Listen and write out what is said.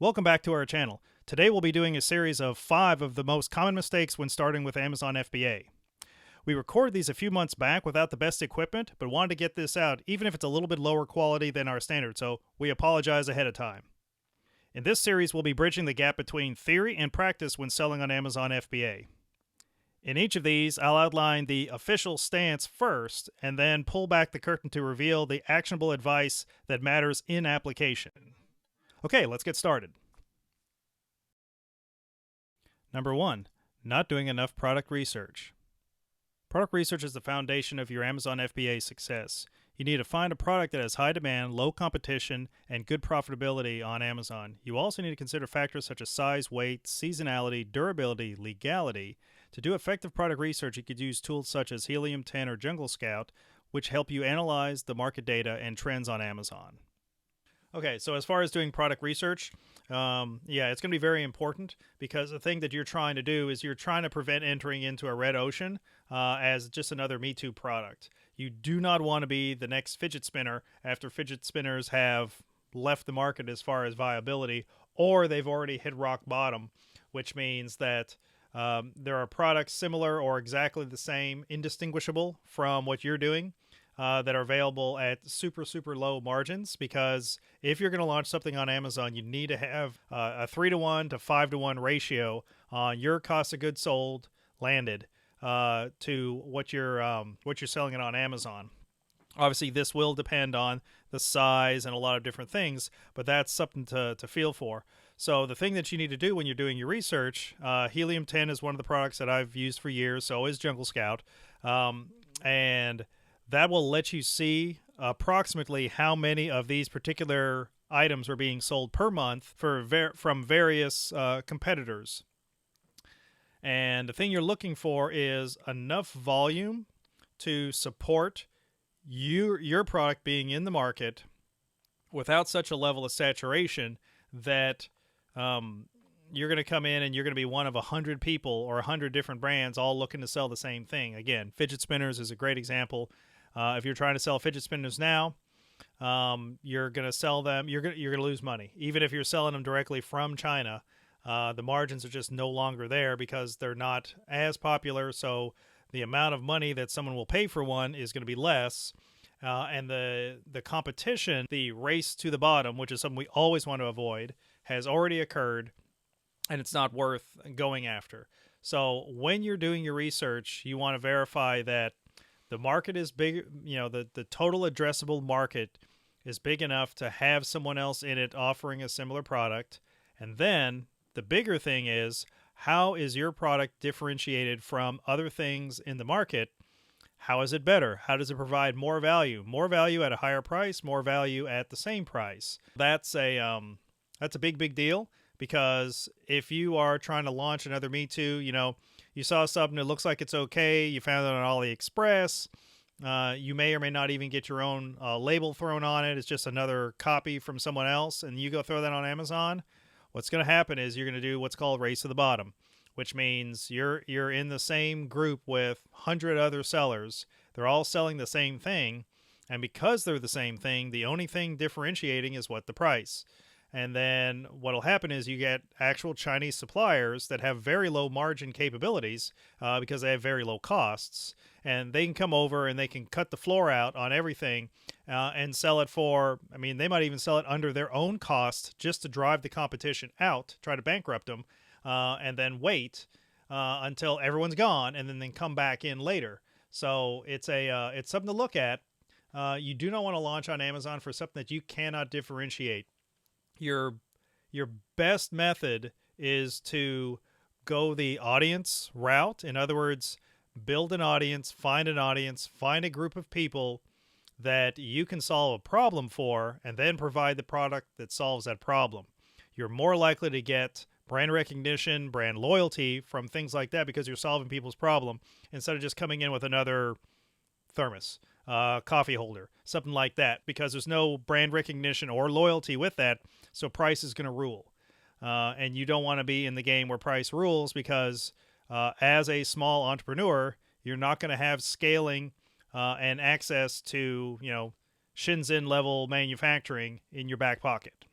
Welcome back to our channel. Today we'll be doing a series of 5 of the most common mistakes when starting with Amazon FBA. We recorded these a few months back without the best equipment, but wanted to get this out even if it's a little bit lower quality than our standard, so we apologize ahead of time. In this series, we'll be bridging the gap between theory and practice when selling on Amazon FBA. In each of these, I'll outline the official stance first, and then pull back the curtain to reveal the actionable advice that matters in application. Okay, let's get started. Number 1, not doing enough product research. Product research is the foundation of your Amazon FBA success. You need to find a product that has high demand, low competition, and good profitability on Amazon. You also need to consider factors such as size, weight, seasonality, durability, legality. To do effective product research, you could use tools such as Helium 10 or Jungle Scout, which help you analyze the market data and trends on Amazon. Okay, so as far as doing product research, it's going to be very important because the thing that you're trying to do is you're trying to prevent entering into a red ocean as just another Me Too product. You do not want to be the next fidget spinner after fidget spinners have left the market as far as viability, or they've already hit rock bottom, which means that there are products similar or exactly the same, indistinguishable from what you're doing, that are available at super low margins, because if you're going to launch something on Amazon, you need to have a 3-to-1 to 5-to-1 ratio on your cost of goods sold landed to what you're selling it on Amazon. Obviously, this will depend on the size and a lot of different things, but that's something to feel for. So the thing that you need to do when you're doing your research, Helium 10 is one of the products that I've used for years, so is Jungle Scout, and that will let you see approximately how many of these particular items are being sold per month from various competitors. And the thing you're looking for is enough volume to support your product being in the market without such a level of saturation that you're going to come in and you're going to be one of 100 people or 100 different brands all looking to sell the same thing. Again, fidget spinners is a great example. If you're trying to sell fidget spinners now, you're going to sell them. You're going to lose money. Even if you're selling them directly from China, the margins are just no longer there because they're not as popular. So the amount of money that someone will pay for one is going to be less. And the competition, the race to the bottom, which is something we always want to avoid, has already occurred, and it's not worth going after. So when you're doing your research, you want to verify that the market is big, the total addressable market is big enough to have someone else in it offering a similar product. And then the bigger thing is, how is your product differentiated from other things in the market? How is it better? How does it provide more value? More value at a higher price, more value at the same price. That's a big deal, because if you are trying to launch another Me Too, you saw something that looks like it's okay, you found it on AliExpress, you may or may not even get your own label thrown on it, it's just another copy from someone else, and you go throw that on Amazon, what's going to happen is you're going to do what's called race to the bottom, which means you're in the same group with 100 other sellers. They're all selling the same thing, and because they're the same thing, the only thing differentiating is the price. And then what'll happen is you get actual Chinese suppliers that have very low margin capabilities because they have very low costs, and they can come over and they can cut the floor out on everything and sell it for, they might even sell it under their own cost just to drive the competition out, try to bankrupt them, and then wait until everyone's gone and then come back in later. So it's something to look at. You do not want to launch on Amazon for something that you cannot differentiate. Your best method is to go the audience route. In other words, build an audience, find a group of people that you can solve a problem for, and then provide the product that solves that problem. You're more likely to get brand recognition, brand loyalty from things like that because you're solving people's problem instead of just coming in with another thermos, coffee holder, something like that, because there's no brand recognition or loyalty with that. So price is going to rule. And you don't want to be in the game where price rules, because as a small entrepreneur, you're not going to have scaling and access to, Shenzhen level manufacturing in your back pocket.